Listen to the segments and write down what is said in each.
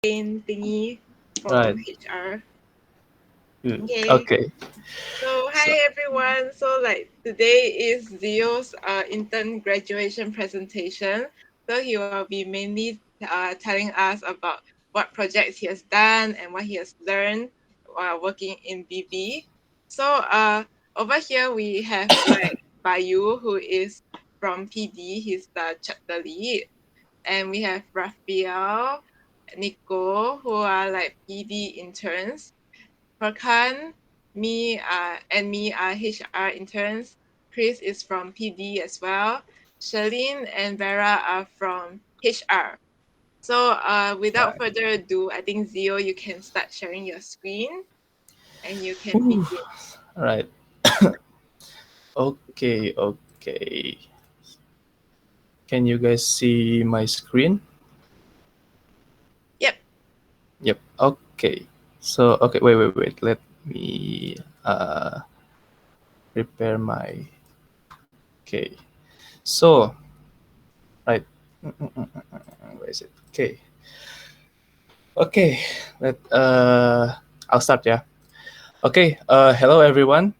campaign thingy Right. from HR. Good. Okay. Okay. So So, hi everyone. So today is Zio's intern graduation presentation. So he will be mainly telling us about what projects he has done and what he has learned while working in BB. So over here we have Bayu, who is from PD. He's the chapter lead, and we have Raphael, Nico, who are PD interns. Farkan, me are HR interns. Chris is from PD as well. Charlene and Vera are from HR. So without right. further ado, I think Zio, you can start sharing your screen and you can Whew. begin. Right. Okay. Okay. Can you guys see my screen? Yep. Yep. Okay. So, okay. Wait. Let me prepare my. Okay. So, right. Where is it? Okay. Okay. I'll start. Yeah. Okay, hello everyone.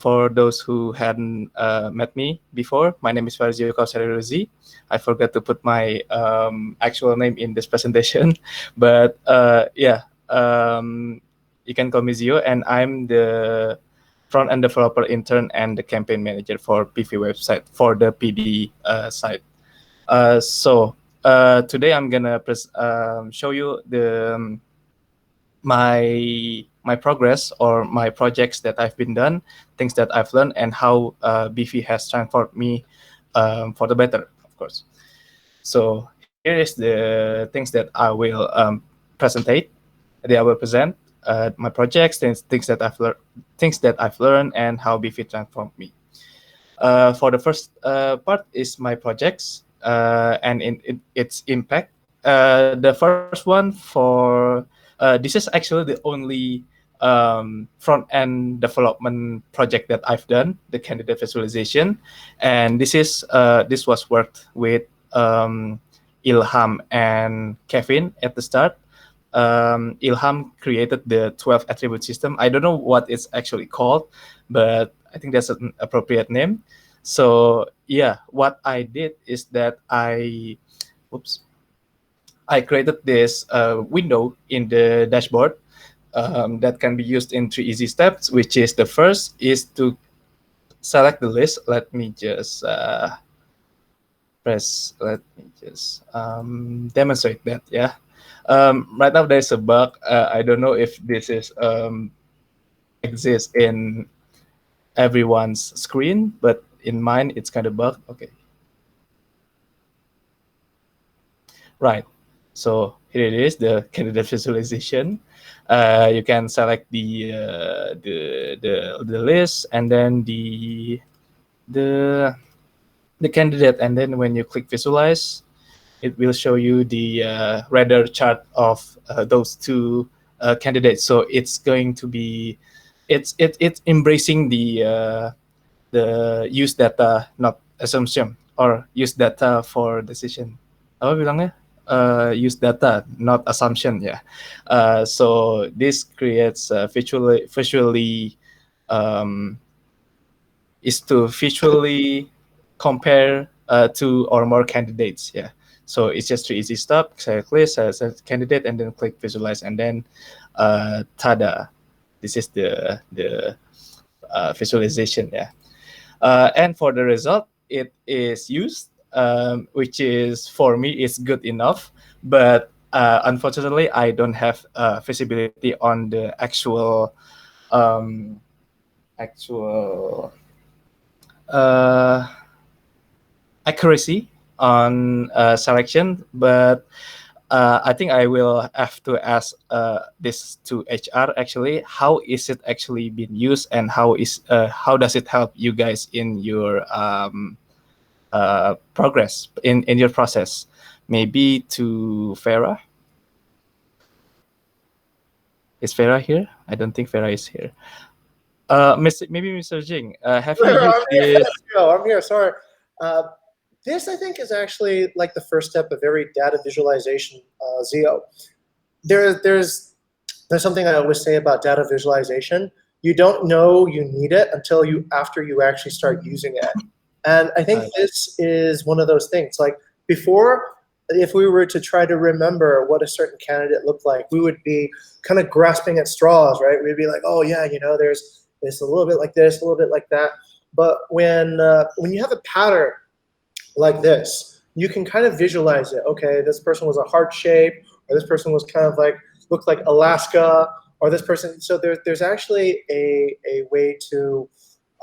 For those who hadn't met me before, my name is Farzio Kausariruzi. I forgot to put my actual name in this presentation, but yeah, you can call me Zio, and I'm the front-end developer intern and the campaign manager for PV website for the PD site. Today I'm gonna show you my progress or my projects that I've been done, things that I've learned, and how BV has transformed me for the better, of course. So here is the things that I will presentate. That I will present my projects, things that I've learned, and how BV transformed me. For the first part is my projects and its impact. The first one for this is actually the only front end development project that I've done, the candidate visualization, and this was worked with Ilham and Kevin at the start. Ilham created the 12 attribute system. I don't know what it's actually called, but I think that's an appropriate name. So yeah, what I did is that oops, I created this window in the dashboard that can be used in 3 easy steps, which is the first is to select the list. Let me just demonstrate that. Yeah. Right now there's a bug. I don't know if this is exists in everyone's screen, but in mine it's kind of bug. Okay. Right. So here it is, the candidate visualization. You can select the list and then the the candidate, and then when you click visualize, it will show you the radar chart of those two candidates. So it's going to be it's embracing the use data, not assumption, or use data for decision. Apa bilangnya? Use data, not assumption. Yeah. So this creates visually um, is to visually compare two or more candidates. Yeah. So it's just 3 easy steps. Select list, select candidate, and then click visualize, and then tada, this is the visualization. Yeah. And for the result, it is used, which is for me is good enough. But unfortunately, I don't have visibility on the um, actual uh, accuracy on selection. But I think I will have to ask this to HR. Actually, how is it actually being used, and how does it help you guys in your progress in your process? Maybe to Farah. Is Farah here? I don't think Farah is here. Maybe Mr. Jing, have you used I'm here. this? I'm here. Sorry. Uh, this, I think, is actually like the first step of every data visualization, Zio. there's something I always say about data visualization. You don't know you need it until after you actually start using it. And I think this is one of those things. Like before, if we were to try to remember what a certain candidate looked like, we would be kind of grasping at straws, right? We'd be like, oh yeah, there's a little bit like this, a little bit like that. But when you have a pattern like this, you can kind of visualize it. Okay, this person was a heart shape, or this person was kind of like looked like Alaska, or this person. So there's actually a way to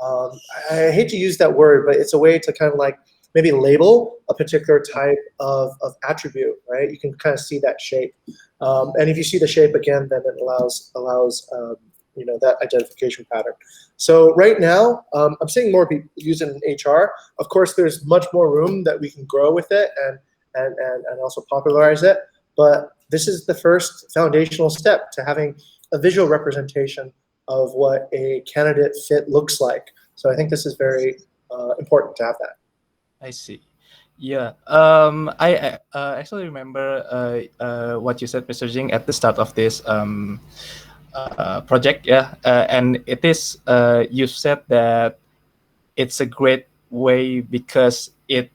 I hate to use that word, but it's a way to kind of like maybe label a particular type of attribute, right? You can kind of see that shape, and if you see the shape again, then it allows that identification pattern. So right now, I'm seeing more people use it in HR. Of course, there's much more room that we can grow with it and also popularize it. But this is the first foundational step to having a visual representation of what a candidate fit looks like. So I think this is very important to have that. I see. Yeah. I actually remember what you said, Mr. Jing, at the start of this project. Yeah. And it is, you said that it's a great way because it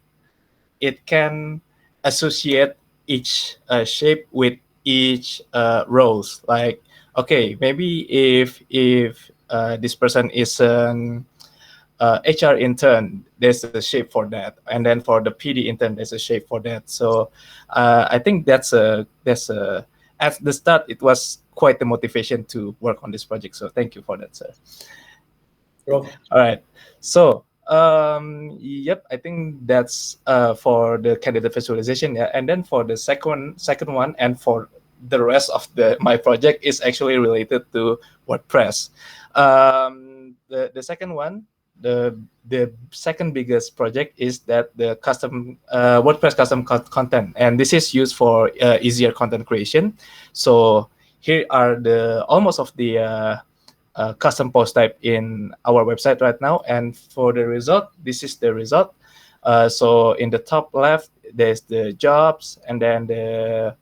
can associate each shape with each roles. Like, okay, maybe if this person is an HR intern, there's a shape for that, and then for the PD intern, there's a shape for that. So I think that's at the start it was quite the motivation to work on this project. So thank you for that, sir. You're welcome. All right. So yep, I think that's for the candidate visualization. Yeah, and then for the second one, and for the rest of my project is actually related to WordPress. The second one, the second biggest project is that the custom WordPress custom content, and this is used for easier content creation. So here are the almost of the custom post type in our website right now. And for the result, this is the result. So in the top left, there's the jobs, and then the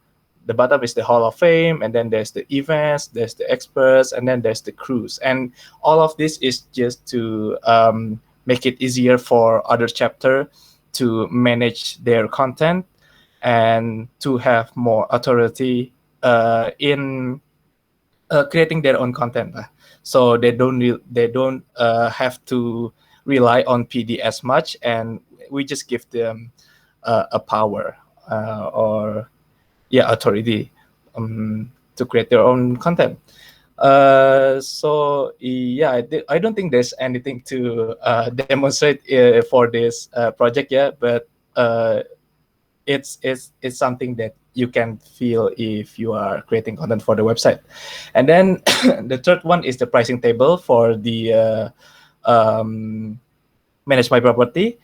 bottom is the Hall of Fame, and then there's the events, there's the experts, and then there's the crews. And all of this is just to make it easier for other chapter to manage their content and to have more authority in creating their own content. So they don't have to rely on PD as much, and we just give them a power or authority to create their own content. So yeah, I don't think there's anything to demonstrate for this project yet, but it's something that you can feel if you are creating content for the website. And then the third one is the pricing table for the manage my property.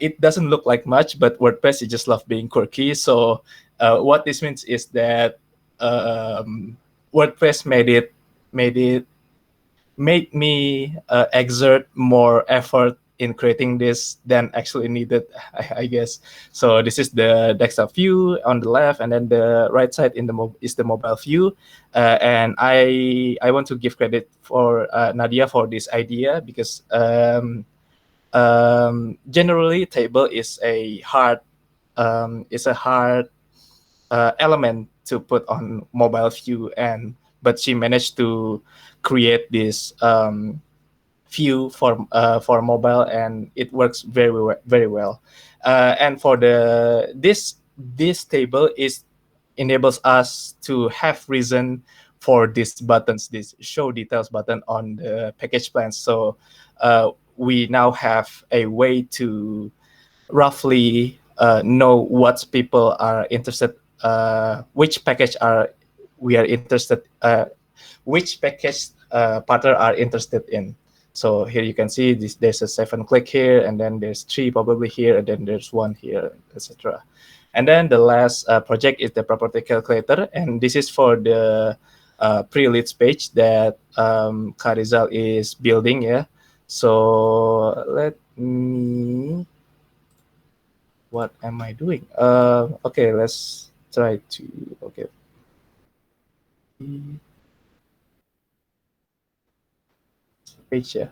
It doesn't look like much, but WordPress, you just love being quirky. So what this means is that WordPress made me exert more effort in creating this than actually needed, I guess. So this is the desktop view on the left, and then the right side is the mobile view. And I want to give credit for Nadia for this idea, because generally table is a hard element to put on mobile view, but she managed to create this view for mobile, and it works very well. And for this table enables us to have reason for these buttons, this show details button on the package plans. So we now have a way to roughly know what people are interested, which package we are interested, which package partner are interested in. So here you can see there's a 7 click here, and then there's 3 probably here, and then there's 1 here, etc. And then the last project is the property calculator, and this is for the pre-leads page that Karizal is building. Yeah. So let me. What am I doing? Okay, let's try to. Okay. page. Yeah.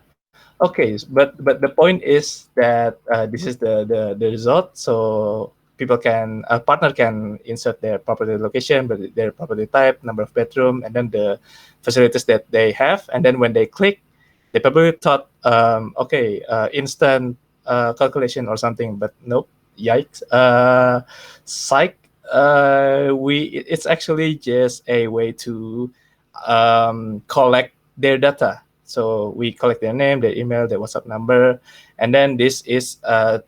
Okay, but the point is that this is the result. So people can a partner can insert their property location, but their property type, number of bedroom, and then the facilities that they have. And then when they click, they probably thought, okay, instant calculation or something, but nope, yikes, psych. It's actually just a way to collect their data. So we collect their name, their email, their WhatsApp number, and then this is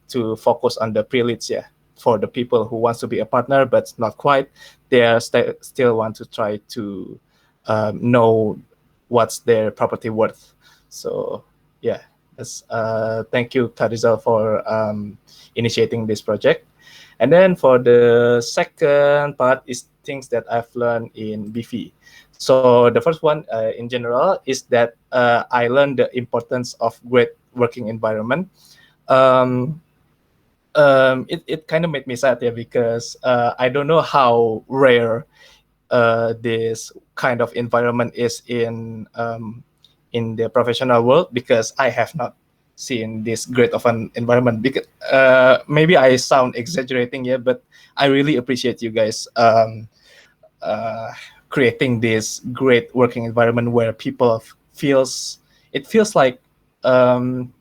to focus on the pre-leads, yeah, for the people who wants to be a partner but not quite. They are still want to try to know what's their property worth. So yeah, that's, thank you, Karizal, for initiating this project. And then for the second part is things that I've learned in BV. So the first one in general is that I learned the importance of great working environment. It kind of made me sad, yeah, because I don't know how rare this kind of environment is in the professional world, because I have not seen this great of an environment. Because maybe I sound exaggerating, yeah, but I really appreciate you guys uh, creating this great working environment where people feels like um,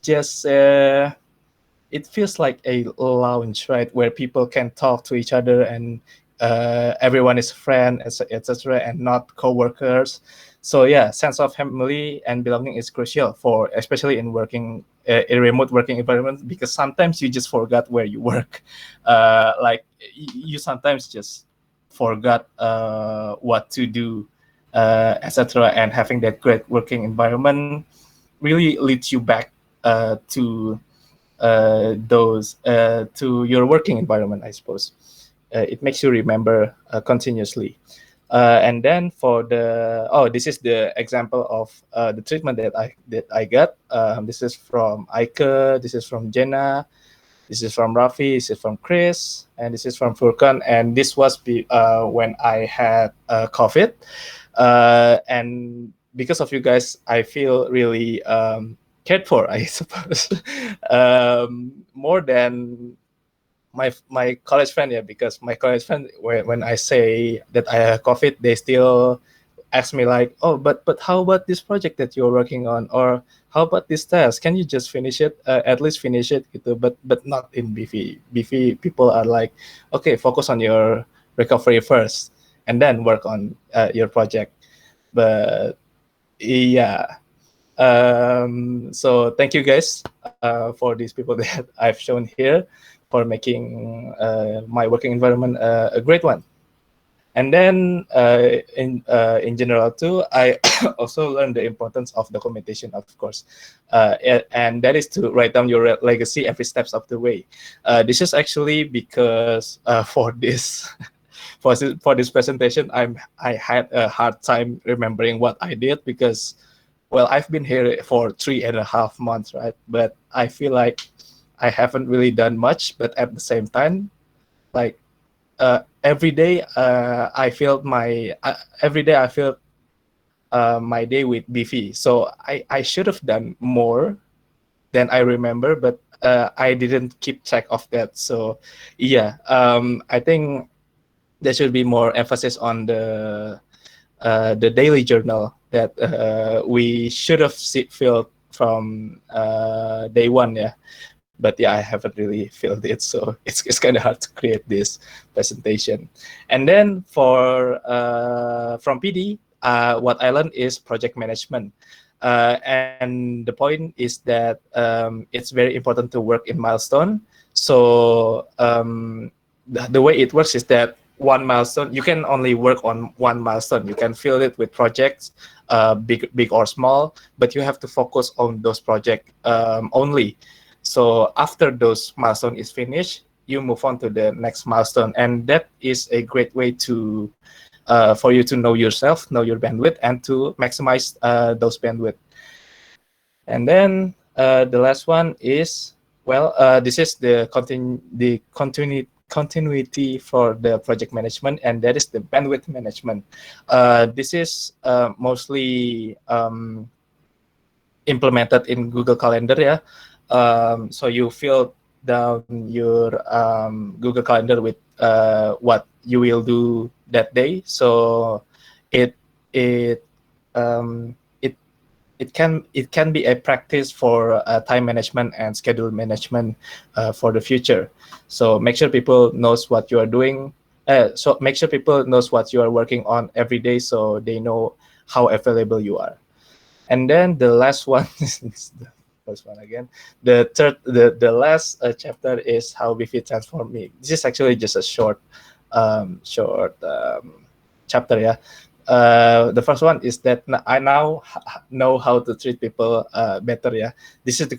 just it feels like a lounge, right, where people can talk to each other, and everyone is friend, etc., and not co-workers. So yeah, sense of family and belonging is crucial for, especially in working in remote working environment, because sometimes you just forgot where you work. Like you sometimes just forgot what to do, etc. And having that great working environment really leads you back to your working environment, I suppose. It makes you remember continuously. And then for the this is the example of the treatment that I got. This is from Aike, this is from Jenna, this is from Rafi, this is from Chris, and this is from Furkan. And this was when I had COVID. And because of you guys, I feel really cared for, I suppose, more than my college friend, yeah, because my college friend, when I say that I have COVID, they still ask me like, oh, but how about this project that you're working on, or how about this test? Can you just finish it? At least finish it, gitu. But not in BV. BV people are like, okay, focus on your recovery first, and then work on your project. But yeah. So thank you guys for these people that I've shown here, for making my working environment a great one. And then in general too, I also learned the importance of documentation, of course, and that is to write down your legacy every steps of the way. This is actually because for this for this presentation, I had a hard time remembering what I did, because well, I've been here for 3.5 months, right? But I feel like I haven't really done much. But at the same time, like every day, every day I feel my day with BV. So I should have done more than I remember, but I didn't keep track of that. So yeah, I think there should be more emphasis on the daily journal that we should have filled from day one, yeah. But yeah, I haven't really filled it, so it's kind of hard to create this presentation. And then for from PD, what I learned is project management. And the point is that it's very important to work in milestone. So the way it works is that one milestone, you can only work on one milestone. You can fill it with projects, big or small, but you have to focus on those projects only. So after those milestone is finished, you move on to the next milestone, and that is a great way to for you to know yourself, know your bandwidth, and to maximize those bandwidth. And then the last one is, well, this is the continuity continuity for the project management, and that is the bandwidth management. This is mostly implemented in Google Calendar, yeah. So you fill down your Google Calendar with what you will do that day. So it it um, it it can be a practice for time management and schedule management for the future. So make sure people knows what you are doing. So make sure people knows what you are working on every day, so they know how available you are. And then the last one is the first one again. The last chapter is how Bifi transformed me. This is actually just a short chapter, yeah. The first one is that I now know how to treat people better, yeah. This is the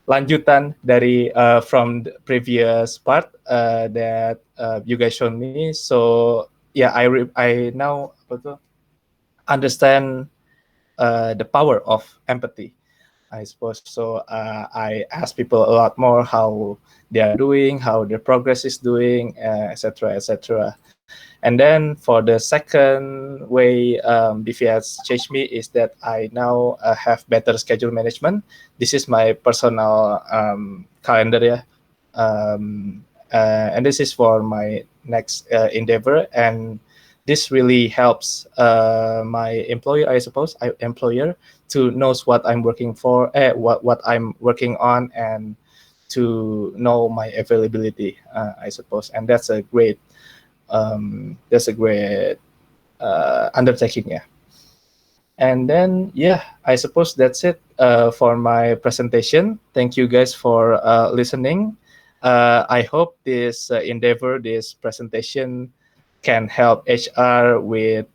lanjutan dari from the previous part that you guys shown me. So yeah, I now understand the power of empathy, I suppose. So I ask people a lot more how they are doing, how their progress is doing, etc., etc. And then for the second way BV has changed me is that I now have better schedule management. This is my personal calendar, yeah. And this is for my next endeavor, and this really helps my employer, I suppose, employer, to knows what I'm working for, what I'm working on, and to know my availability, I suppose. And that's a great undertaking, yeah. And then yeah, I suppose that's it for my presentation. Thank you guys for listening. I hope this endeavor, this presentation, can help HR with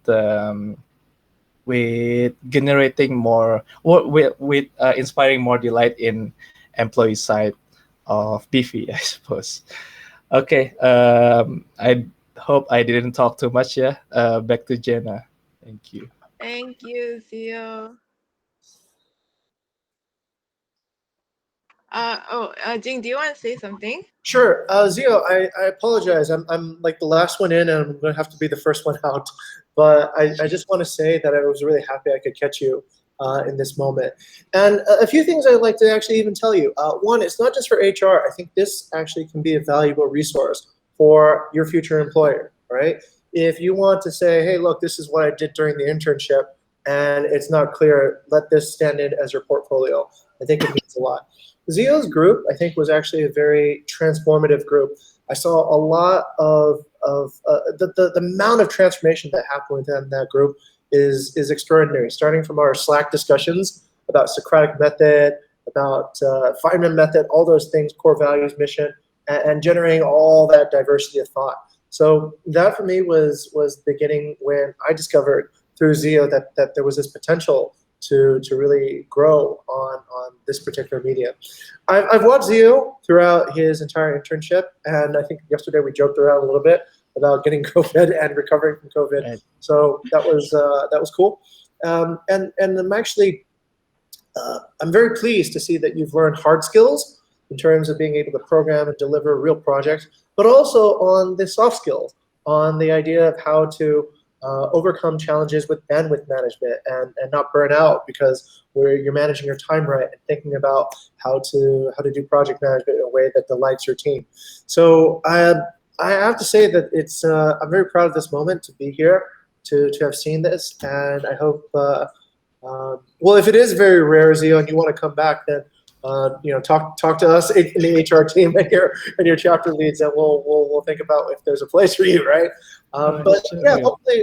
generating more, with inspiring more delight in employee side of Beefy, I suppose. Okay, I hope I didn't talk too much. Yeah, back to Jenna. Thank you. Thank you, Theo. Jing, do you want to say something? Sure. Zio, I apologize. I'm like the last one in, and I'm going to have to be the first one out. But I just want to say that I was really happy I could catch you in this moment. And a few things I'd like to actually even tell you. One, it's not just for HR. I think this actually can be a valuable resource for your future employer, right? If you want to say, hey, look, this is what I did during the internship, and it's not clear, let this stand in as your portfolio. I think it means a lot. Zio's group, I think, was actually a very transformative group. I saw a lot of the amount of transformation that happened within that group is extraordinary. Starting from our Slack discussions about Socratic method, about Feynman method, all those things, core values, mission, and generating all that diversity of thought. So that for me was the beginning when I discovered through Zio that there was this potential to really grow on this particular medium. I've watched Zio throughout his entire internship, and I think yesterday we joked around a little bit about getting COVID and recovering from COVID. Right. So that was cool. And I'm actually I'm very pleased to see that you've learned hard skills in terms of being able to program and deliver real projects, but also on the soft skills, on the idea of how to overcome challenges with bandwidth management and not burn out because you're managing your time right and thinking about how to do project management in a way that delights your team. So I have to say that it's I'm very proud of this moment to be here, to have seen this, and I hope well, if it is very rare, Zio, and you want to come back, then talk to us in the HR team and your chapter leads, and we'll think about if there's a place for you, right? But yeah,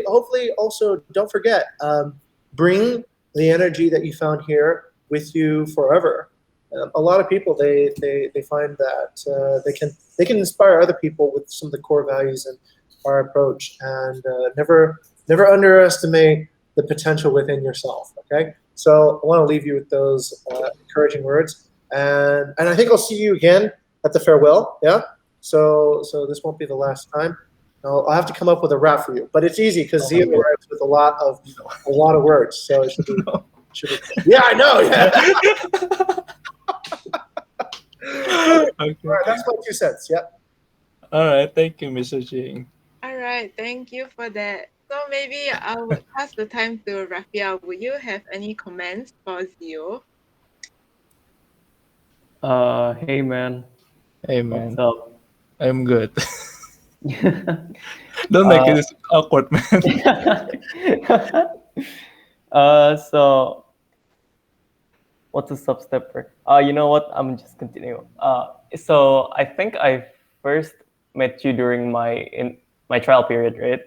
hopefully also don't forget, bring the energy that you found here with you forever. A lot of people they find that they can inspire other people with some of the core values and our approach, and never underestimate the potential within yourself. Okay, so I want to leave you with those encouraging words. And I think I'll see you again at the farewell. Yeah. So this won't be the last time. I'll have to come up with a rap for you, but it's easy because Zio writes with a lot of words. So it should be. Yeah, I know. Yeah. Okay. All right, that's my 2 cents. Yeah. All right. Thank you, Mr. Jing. All right, thank you for that. So maybe I would pass the time to Raphael. Would you have any comments for Zio? Hey man, Hey, what's man. up? I'm good. Don't make uh, it awkward, man. so what's a sub stepper? You know what? I'm just continue. So I think I first met you during my trial period, right?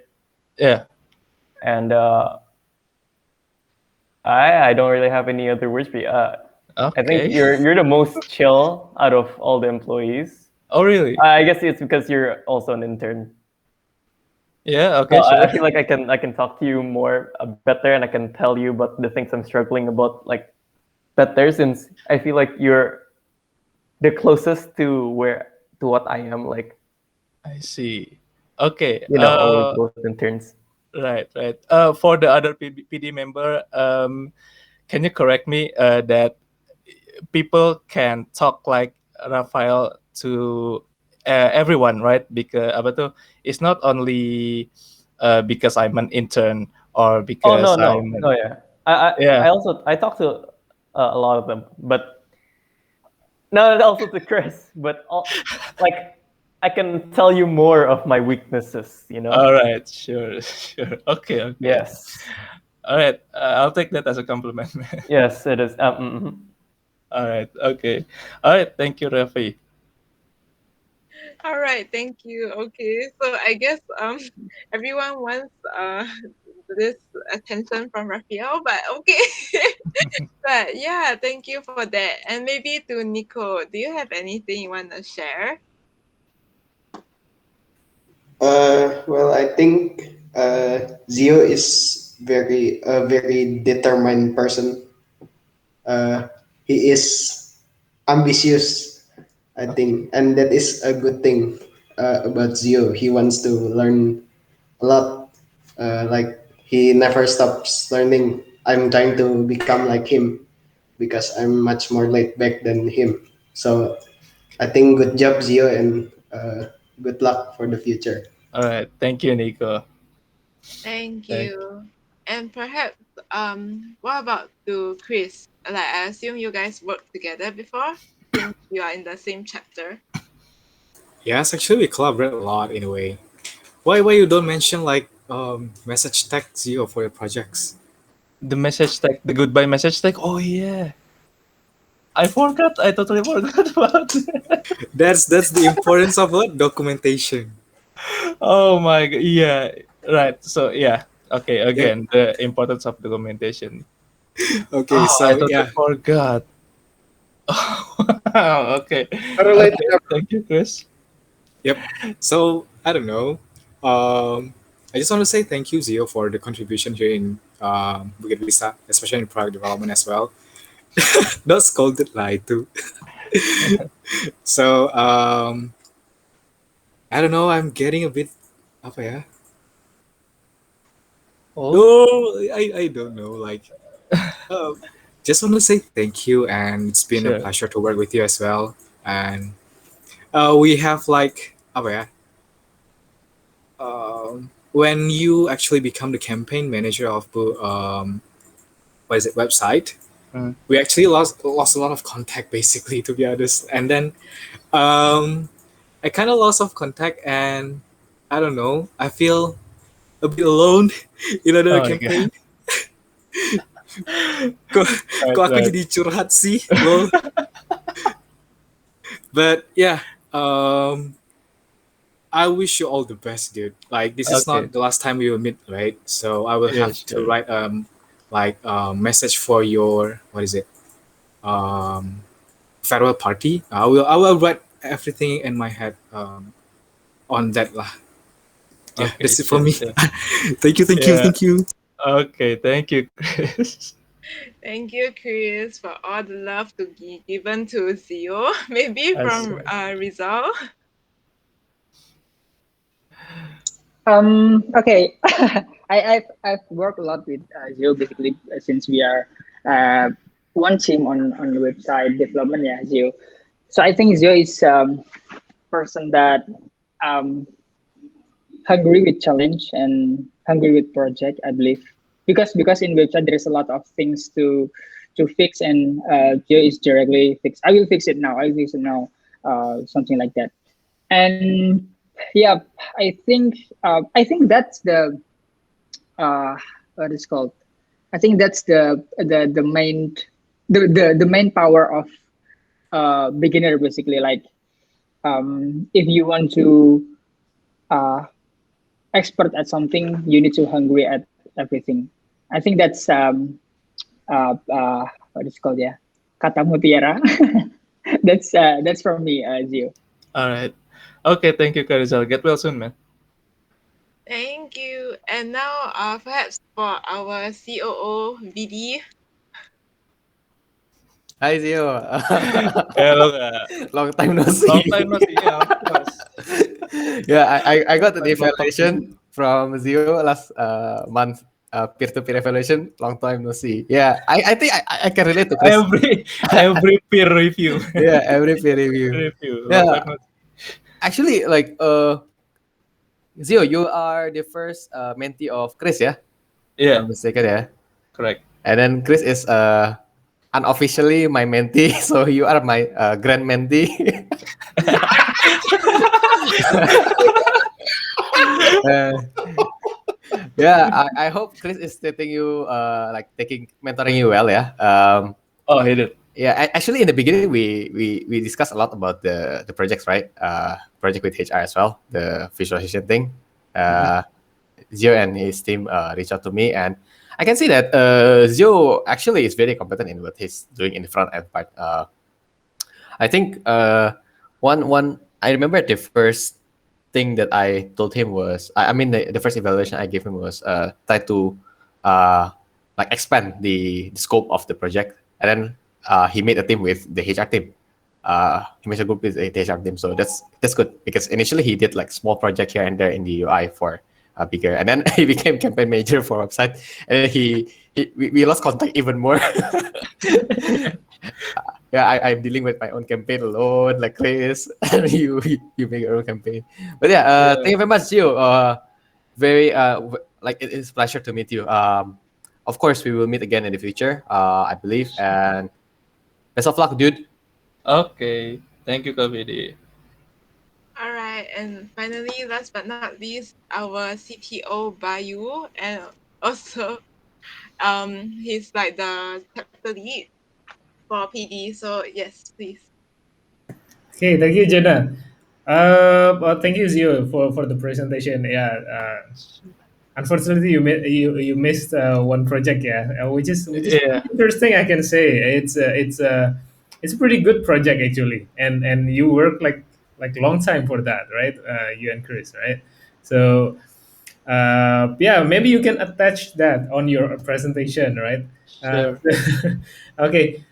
Yeah. And I don't really have any other words for you. I think Okay. you're the most chill out of all the employees. Oh, really? I guess it's because you're also an intern. Yeah. So Okay. Sure. I feel like I can talk to you more better, and I can tell you about the things I'm struggling about like better, since I feel like you're the closest to what I am, like, I see. Okay. all both interns. Right. Right. For the other PD member, can you correct me? That people can talk like Rafael to everyone, right? Because apa tuh, it's not only because I'm an intern or Oh no, because no, I'm no, yeah. I yeah. also I talk to a lot of them, but not also to Chris, but like I can tell you more of my weaknesses, you know. All right, sure, sure. Okay, okay. Yes, All right, I'll take that as a compliment, man. yes, it is. All right, okay. All right, thank you, Rafi. All right, thank you. Okay, so I guess everyone wants this attention from Raphael, but okay. But yeah, thank you for that. And maybe to Nico, do you have anything you want to share? Well, I think Zio is very a very determined person. Uh, he is ambitious, I think, and that is a good thing about Zio. He wants to learn a lot. Like he never stops learning. I'm trying to become like him because I'm much more laid back than him. So I think good job, Zio, and good luck for the future. All right, thank you, Nico. Thank Thank. you. And perhaps what about to Chris? Like I assume you guys worked together before since you are in the same chapter. Yes, actually we collaborate a lot in a way. Why you don't mention like message tag Zio for your projects? The message tag, the goodbye message tag. Oh yeah, I forgot. I totally forgot about it. That's the importance of what documentation. Oh my god. Yeah. Right. So yeah. Okay. Yeah. Again, the importance of documentation. Okay. Oh, I So totally yeah. forgot. Wow. Okay. Better late Okay. than never. Thank you, Chris. Yep. So I don't know. I just want to say thank you, Zio, for the contribution here in Bukit Vista, especially in product development as well. Not scolded lie too. So I don't know. I'm getting a bit apa ya? Oh, No, I don't know. Like, um, just want to say thank you, and it's been a sure. pleasure to work with you as well. And we have like apa ya? When you actually become the campaign manager of what is it website, Mm. we actually lost a lot of contact basically, to be honest. And then um, I kind of lost of contact, and I don't know. I feel a bit alone in Oh another my god. campaign. Kok, Right, kok aku right. jadi curhat sih, lol. But yeah, I wish you all the best, dude. Like this is Okay. not the last time we will meet, right? So I will Yeah, have to sure. write like a message for your what is it um farewell party. I will write everything in my head on that lah. Yeah, Okay, that's it for sure, me. sure. Thank you, thank you, Yeah. thank you. Okay, thank you, Chris. Thank you, Chris, for all the love to given to Zio. Maybe I from see. Rizal. Okay. I've worked a lot with Zio basically since we are uh, one team on the website development. Yeah, Zio. So I think Zio is person that um, hungry with challenge and hungry with project. I believe because in website there is a lot of things to fix, and Zio is directly fix. I will fix it now. I will fix it now. Something like that. And yeah, I think that's the what is called. I think that's the main the main power of beginner, basically. Like if you want to uh, expert at something, you need to hungry at everything. I think that's what is called, yeah, kata mutiara. That's from me, Zio. All right. Okay, thank you, Karizal. Get well soon, man. Thank you. And now, perhaps for our COO, BD. Hi Zio. Hello, Kak. Long time no see. Long time no see. Yeah, of course. Yeah, I got the Long time no talk. evaluation from Zio last month. Peer-to-peer evaluation. Long time no see. Yeah, I think I can relate to Chris. Every peer review. Yeah, every peer review. Review. Long Yeah, time no see. actually, like Zio, you are the first mentee of Chris, yeah? If Yeah, I'm mistaken, yeah. correct. And then Chris is unofficially my mentee, so you are my grand mentee. Uh, yeah, I hope Chris is treating you like taking mentoring you well, yeah. Oh, he did. Yeah, actually, in the beginning, we discussed a lot about the projects, right? Project with HR as well, the visualization thing. Uh, Zio and his team reached out to me, and I can see that Zio actually is very competent in what he's doing in the front end part. I think one I remember the first thing that I told him was I mean the first evaluation I gave him was try to uh, like expand the scope of the project, and then he made a team with the HR team. He made a group with the HR team, so that's good because initially he did like small project here and there in the UI for bigger, and then he became campaign manager for website, and then we lost contact even more. Yeah, I'm dealing with my own campaign alone, like Chris, and you make your own campaign. But yeah, thank you very much, Gio. Very like it is a pleasure to meet you. Of course, we will meet again in the future, I believe. And best of luck, dude. Okay. Thank you, Kak BD. All right, and finally, last but not least, our CTO Bayu, and also he's like the chapter lead for PD. So yes, please. Okay, thank you, Jenna. Well, thank you, Zio, for the presentation. Yeah, unfortunately, you missed one project, yeah, which is Yeah, interesting. I can say it's a pretty good project actually, and you work like long time for that, right? You and Chris, right? So yeah, maybe you can attach that on your presentation, right? sure. Okay.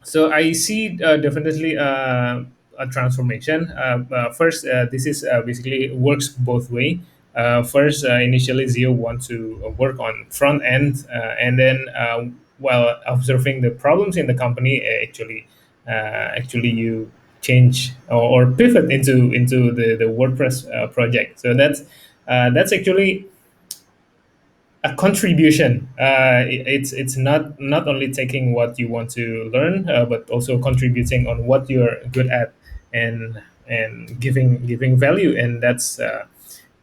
So I see definitely a transformation. First, this is basically works both way. First, initially Zio wants to work on front end, and then while observing the problems in the company, actually you change or pivot into the WordPress project. So that's actually a contribution. It's not only taking what you want to learn, but also contributing on what you're good at, and giving value. And that's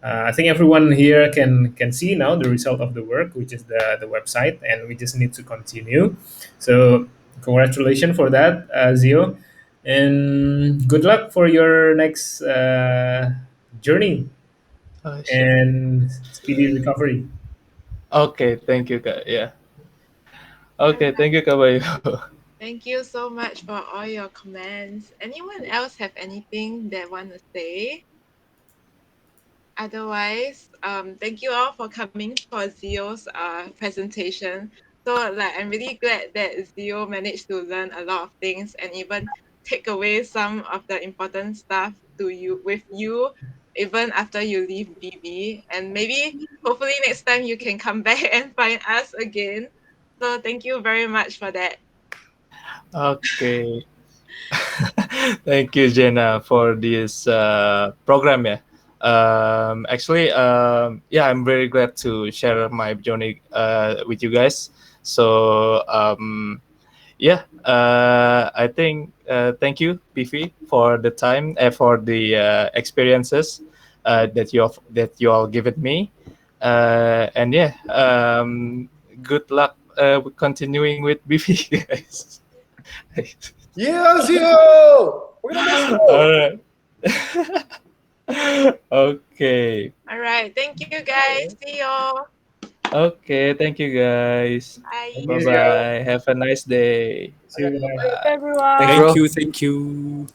I think everyone here can see now the result of the work, which is the website, and we just need to continue. So congratulations for that, Zio, and good luck for your next journey Sure. and speedy recovery. Okay, thank you, Kak. Yeah. All Okay, right. thank you, Kak Bayu. Thank you so much for all your comments. Anyone else have anything they want to say? Otherwise, thank you all for coming for Zio's presentation. So like I'm really glad that Zio managed to learn a lot of things and even take away some of the important stuff to you with you even after you leave BB. And maybe hopefully next time you can come back and find us again. So thank you very much for that. Okay. Thank you, Jenna, for this program. Yeah. Actually, yeah, I'm very glad to share my journey with you guys. So, yeah, I think thank you, Bifi, for the time, for the experiences that you all given me, and yeah, good luck with continuing with Bifi, guys. Yeah, Zio! We're gonna miss All you! right. Okay. All right. Thank you, guys. See you. Okay. Thank you, guys. Thank Bye you, Bye. Zio. bye. Have a nice day. See you guys. Bye. everyone. Thanks, Thank bro. you, thank you.